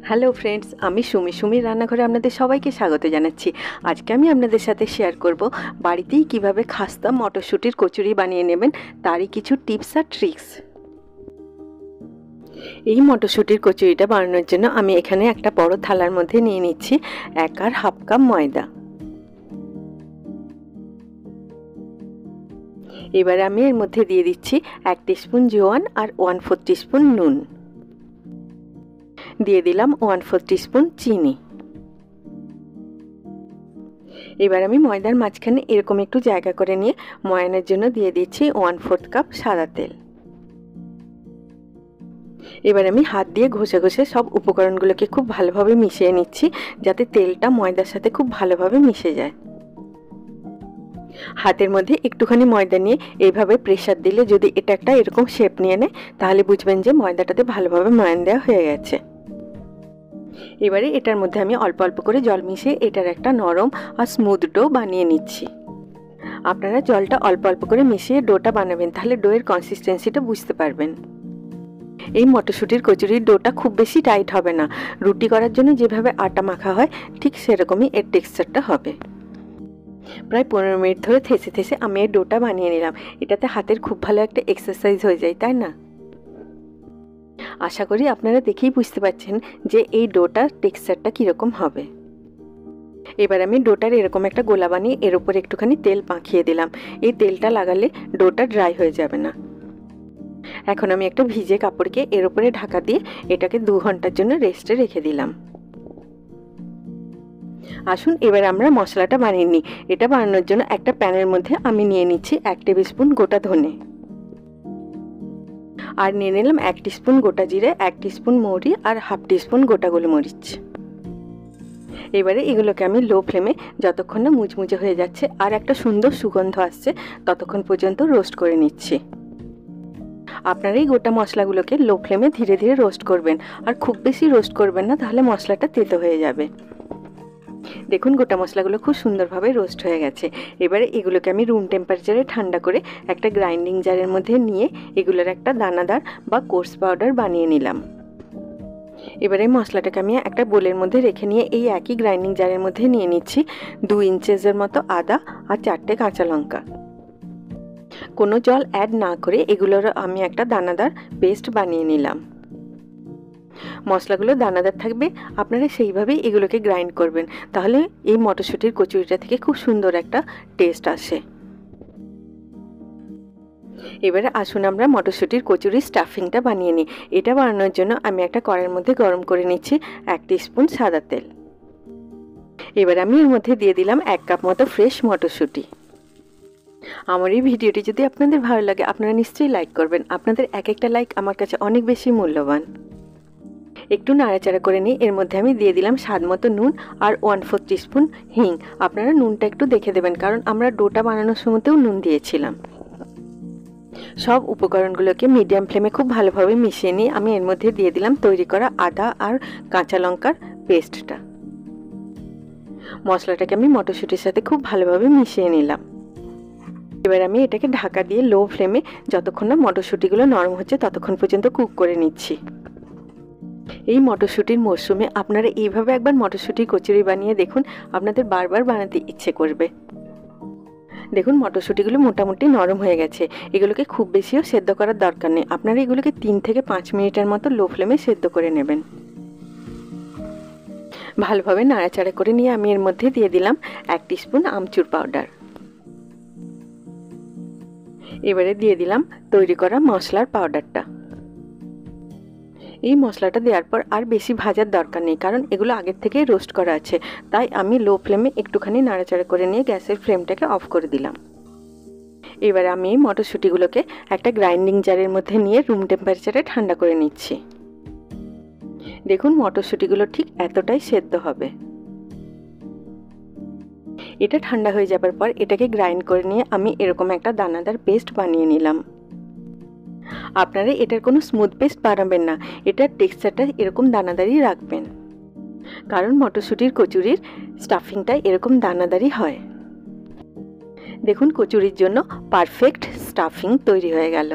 Hello friends, আমি সুমির রান্নাঘরে আপনাদের সবাইকে স্বাগত জানাচ্ছি। আজকে আমি আপনাদের সাথে শেয়ার করব বাড়িতেই কিভাবে খাস্তা মটরশুঁটির কচুরি বানিয়ে নেবেন, তারই কিছু টিপস আর ট্রিক্স। এই মটরশুঁটির কচুরিটা বানানোর জন্য আমি এখানে একটা বড় থালার মধ্যে নিয়ে নিচ্ছি 1.5 কাপ ময়দা। এবারে আমি এর মধ্যে দিয়ে দিচ্ছি 1 টিস্পুন জোয়ান আর 1/4 টিস্পুন নুন। দিয়ে দিলাম 1/4 টিস্পুন চিনি। এবার আমি ময়দার মাঝখানে এরকম একটু জায়গা করে নিয়ে ময়ানের জন্য দিয়ে দিচ্ছি 1/4 কাপ সাদা তেল। এবার আমি হাত দিয়ে ঘষে ঘষে সব উপকরণগুলোকে খুব ভালোভাবে মিশিয়ে নিচ্ছি, যাতে তেলটা ময়দার সাথে খুব ভালোভাবে মিশে যায়। হাতের মধ্যে একটুখানি ময়দা নিয়ে এইভাবে প্রেসার দিলে যদি এটা একটা এরকম শেপ নিয়ে নেয়, তাহলে বুঝবেন যে ময়দাটাতে ভালোভাবে ময়ান দেওয়া হয়ে গেছে। এবারে এটার মধ্যে আমি অল্প অল্প করে জল মিশিয়ে এটার একটা নরম আর স্মুথ ডো বানিয়ে নিচ্ছি। আপনারা জলটা অল্প অল্প করে মিশিয়ে ডোটা বানাবেন, তাহলে ডোয়ের কনসিস্টেন্সিটা বুঝতে পারবেন। এই মটরশুঁটির কচুরির ডোটা খুব বেশি টাইট হবে না, রুটি করার জন্য যেভাবে আটা মাখা হয় ঠিক সেরকমই এর টেক্সচারটা হবে। প্রায় 15 মিনিট ধরে থেসে থেসে আমি এই ডোটা বানিয়ে নিলাম। এটাতে হাতের খুব ভালো একটা এক্সারসাইজ হয়ে যায়, তাই না? আশা করি আপনারা দেখেই বুঝতে পারছেন যে এই ডোটার টেক্সচারটা কীরকম হবে। এবার আমি ডোটার এরকম একটা গোলা বানিয়ে এর উপর একটুখানি তেল মাখিয়ে দিলাম। এই তেলটা লাগালে ডোটা ড্রাই হয়ে যাবে না। এখন আমি একটা ভিজে কাপড়কে এর উপরে ঢাকা দিয়ে এটাকে 2 ঘন্টার জন্য রেস্টে রেখে দিলাম। আসুন এবার আমরা মশলাটা বানিয়ে নিই। এটা বানানোর জন্য একটা প্যানের মধ্যে আমি নিয়ে নিচ্ছি 1 টেবিল স্পুন গোটা ধনে, আর নিয়ে নিলাম 1 টিস্পুন গোটা জিরে, 1 টিস্পুন মৌরি আর 1/2 টিস্পুন গোটা গোলমরিচ। এবারে এগুলোকে আমি লো ফ্লেমে যতক্ষণ না মুচমুচে হয়ে যাচ্ছে আর একটা সুন্দর সুগন্ধ আসছে ততক্ষণ পর্যন্ত রোস্ট করে নিচ্ছি। আপনারা এই গোটা মশলাগুলোকে লো ফ্লেমে ধীরে ধীরে রোস্ট করবেন, আর খুব বেশি রোস্ট করবেন না, তাহলে মশলাটা তেতো হয়ে যাবে। দেখুন গোটা মশলাগুলো খুব সুন্দরভাবে রোস্ট হয়ে গেছে। এবারে এগুলোকে আমি রুম টেম্পারেচারে ঠান্ডা করে একটা গ্রাইন্ডিং জারের মধ্যে নিয়ে এগুলোর একটা দানাদার বা কোর্স পাউডার বানিয়ে নিলাম। এবারে মশলাটাকে আমি একটা বোলের মধ্যে রেখে নিয়ে এই একই গ্রাইন্ডিং জারের মধ্যে নিয়ে নিচ্ছি 2 ইঞ্চের মতো আদা আর 4টে কাঁচা লঙ্কা। কোনো জল অ্যাড না করে এগুলোর আমি একটা দানাদার পেস্ট বানিয়ে নিলাম। মশলাগুলো দানাদার থাকবে, আপনারা সেইভাবেই এগুলোকে গ্রাইন্ড করবেন, তাহলে এই মটরশুঁটির কচুরিটা থেকে খুব সুন্দর একটা টেস্ট আসে। এবারে আসুন আমরা মটরশুঁটির কচুরির স্টাফিংটা বানিয়ে নিই। এটা বানানোর জন্য আমি একটা কড়াইয়ের মধ্যে গরম করে নিচ্ছি 1 টিস্পুন সাদা তেল। এবার আমি এর মধ্যে দিয়ে দিলাম 1 কাপ মতো ফ্রেশ মটরশুঁটি। আমার এই ভিডিওটি যদি আপনাদের ভালো লাগে আপনারা নিশ্চয়ই লাইক করবেন। আপনাদের এক একটা লাইক আমার কাছে অনেক বেশি মূল্যবান। একটু নাড়াচাড়া করে নিয়ে এর মধ্যে আমি দিয়ে দিলাম স্বাদ মতো নুন আর 1/4 টিস্পুন হিং। আপনারা নুনটা একটু দেখে দেবেন, কারণ আমরা ডোটা বানানোর সময়তেও নুন দিয়েছিলাম। সব উপকরণগুলোকে মিডিয়াম ফ্লেমে খুব ভালোভাবে মিশিয়ে নিয়ে আমি এর মধ্যে দিয়ে দিলাম তৈরি করা আদা আর কাঁচা লঙ্কার পেস্টটা। মশলাটাকে আমি মটরশুঁটির সাথে খুব ভালোভাবে মিশিয়ে নিলাম। এবার আমি এটাকে ঢাকা দিয়ে লো ফ্লেমে যতক্ষণ না মটরশুঁটিগুলো নরম হচ্ছে ততক্ষণ পর্যন্ত কুক করে নিচ্ছি। এই মটরশুঁটির মরশুমে আপনারা এইভাবে একবার মটরশুঁটির কচুরি বানিয়ে দেখুন, আপনাদের বারবার বানাতে ইচ্ছে করবে। দেখুন মটরশুঁটিগুলো মোটামুটি নরম হয়ে গেছে। এগুলোকে খুব বেশিও সেদ্ধ করার দরকার নেই, আপনারা এগুলোকে 3 থেকে 5 মিনিটের মতো লো ফ্লেমে সেদ্ধ করে নেবেন। ভালোভাবে নাড়াচাড়া করে নিয়ে আমি এর মধ্যে দিয়ে দিলাম 1 টিস্পুন আমচুর পাউডার। এবারে দিয়ে দিলাম তৈরি করা মশলার পাউডারটা। এই মশলাটা দেওয়ার পর আর বেশি ভাজার দরকার নেই, কারণ এগুলো আগের থেকেই রোস্ট করা আছে, তাই আমি লো ফ্লেমে একটুখানি নাড়াচাড়া করে নিয়ে গ্যাসের ফ্লেমটাকে অফ করে দিলাম। এবার আমি এই মটরশুঁটিগুলোকে একটা গ্রাইন্ডিং জারের মধ্যে নিয়ে রুম টেম্পারেচারে ঠান্ডা করে নিচ্ছি। দেখুন মটরশুঁটিগুলো ঠিক এতটাই সেদ্ধ হবে। এটা ঠান্ডা হয়ে যাবার পর এটাকে গ্রাইন্ড করে নিয়ে আমি এরকম একটা দানাদার পেস্ট বানিয়ে নিলাম। আপনারা এটার কোনো স্মুথ পেস্ট বানাবেন না, এটার টেক্সচারটা এরকম দানাদারই রাখবেন, কারণ মটরশুঁটির কচুরির স্টাফিংটা এরকম দানাদারই হয়। দেখুন কচুরির জন্য পারফেক্ট স্টাফিং তৈরি হয়ে গেল।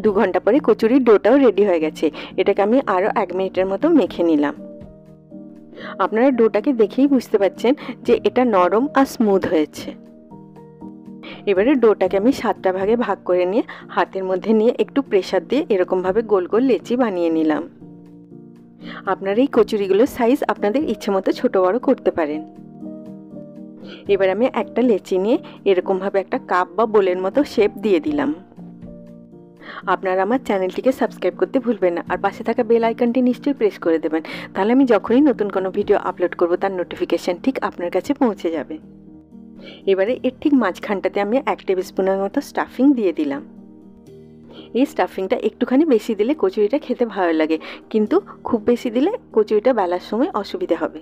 2 ঘন্টা পরে কচুরির ডোটাও রেডি হয়ে গেছে। এটাকে আমি আরও 1 মিনিটের মতো মেখে নিলাম। আপনারা ডোটাকে দেখেই বুঝতে পারছেন যে এটা নরম আর স্মুথ হয়েছে। এবারে ডোটাকে আমি 7টা ভাগে ভাগ করে নিয়ে হাতের মধ্যে নিয়ে একটু প্রেসার দিয়ে এরকমভাবে গোল গোল লেচি বানিয়ে নিলাম। আপনারা এই কচুরিগুলোর সাইজ আপনাদের ইচ্ছে মতো ছোটো বড়ো করতে পারেন। এবার আমি একটা লেচি নিয়ে এরকমভাবে একটা কাপ বা বোলের মতো শেপ দিয়ে দিলাম। আপনারা আমার চ্যানেলটিকে সাবস্ক্রাইব করতে ভুলবেন না, আর পাশে থাকা বেল আইকনটি নিশ্চয়ই প্রেস করে দেবেন, তাহলে আমি যখনই নতুন কোনো ভিডিও আপলোড করব তার নোটিফিকেশান ঠিক আপনার কাছে পৌঁছে যাবে। এবারে এর ঠিক মাঝখানটাতে আমি 1 টেবিল স্পুনের মতো স্টাফিং দিয়ে দিলাম। এই স্টাফিংটা একটুখানি বেশি দিলে কচুরিটা খেতে ভালো লাগে, কিন্তু খুব বেশি দিলে কচুরিটা বেলার সময় অসুবিধা হবে।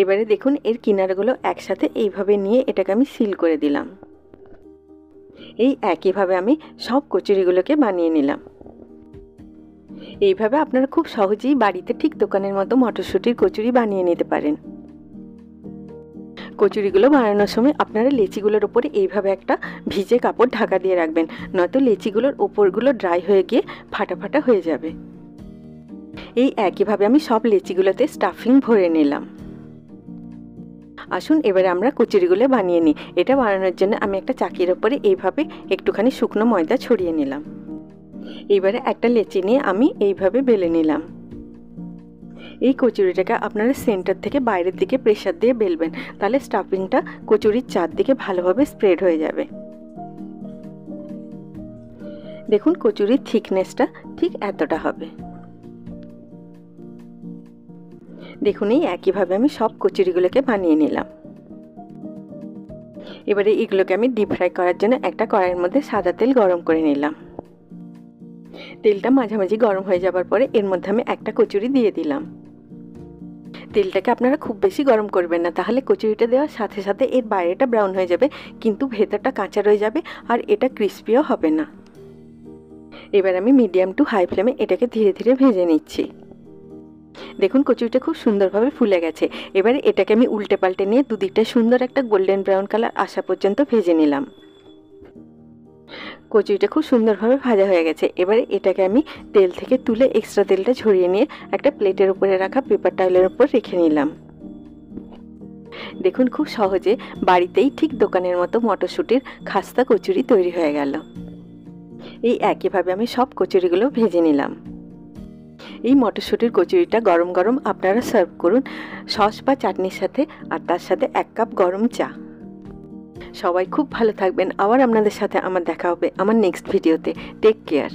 এবারে দেখুন এর কিনারগুলো একসাথে এইভাবে নিয়ে এটাকে আমি সিল করে দিলাম। এই একইভাবে আমি সব কচুরিগুলোকে বানিয়ে নিলাম। এইভাবে আপনারা খুব সহজেই বাড়িতে ঠিক দোকানের মতো মটরশুঁটির কচুরি বানিয়ে নিতে পারেন। কচুরিগুলো বানানোর সময় আপনারা লেচিগুলোর ওপরে এইভাবে একটা ভিজে কাপড় ঢাকা দিয়ে রাখবেন, নয়তো লেচিগুলোর ওপরগুলো ড্রাই হয়ে গিয়ে ফাটা ফাটা হয়ে যাবে। এই একইভাবে আমি সব লেচিগুলোতে স্টাফিং ভরে নিলাম। আসুন এবারে আমরা কচুরিগুলো বানিয়ে নিই। এটা বানানোর জন্য আমি একটা চাকির ওপরে এইভাবে একটুখানি শুকনো ময়দা ছড়িয়ে নিলাম। এইবারে একটা লেচি নিয়ে আমি এইভাবে বেলে নিলাম। এই কচুরিটাকে আপনারা সেন্টার থেকে বাইরের দিকে প্রেসার দিয়ে বেলবেন, তাহলে স্টাফিংটা কচুরির চারদিকে ভালোভাবে স্প্রেড হয়ে যাবে। দেখুন কচুরির থিকনেসটা ঠিক এতটা হবে। দেখুন এই একইভাবে আমি সব কচুরিগুলোকে বানিয়ে নিলাম। এবারে এগুলোকে আমি ডিপ ফ্রাই করার জন্য একটা কড়াইয়ের মধ্যে সাদা তেল গরম করে নিলাম। তেলটা মাঝামাঝি গরম হয়ে যাবার পরে এর মধ্যে আমি একটা কচুরি দিয়ে দিলাম। তেলটাকে আপনারা খুব বেশি গরম করবেন না, তাহলে কচুরিটা দেওয়ার সাথে সাথে এর বাইরেটা ব্রাউন হয়ে যাবে, কিন্তু ভেতরটা কাঁচা রয়ে যাবে আর এটা ক্রিস্পিও হবে না। এবার আমি মিডিয়াম টু হাই ফ্লেমে এটাকে ধীরে ধীরে ভেজে নিচ্ছি। দেখুন কচুরিটা খুব সুন্দরভাবে ফুলে গেছে। এবারে এটাকে আমি উল্টে পাল্টে নিয়ে দুদিকটা সুন্দর একটা গোল্ডেন ব্রাউন কালার আসা পর্যন্ত ভেজে নিলাম। কচুরিটা খুব সুন্দরভাবে ভাজা হয়ে গেছে। এবারে এটাকে আমি তেল থেকে তুলে এক্সট্রা তেলটা ঝরিয়ে নিয়ে একটা প্লেটের উপরে রাখা পেপার টাওয়েলের উপর রেখে নিলাম। দেখুন খুব সহজে বাড়িতেই ঠিক দোকানের মতো মটরশুঁটির খাস্তা কচুরি তৈরি হয়ে গেল। এই একইভাবে আমি সব কচুরিগুলো ভেজে নিলাম। এই মটরশুঁটির কচুরিটা গরম গরম আপনারা সার্ভ করুন সস বা চাটনির সাথে, আর তার সাথে 1 কাপ গরম চা। সবাই খুব ভালো থাকবেন। আবার আপনাদের সাথে আমার দেখা হবে আমার নেক্সট ভিডিওতে। Take care.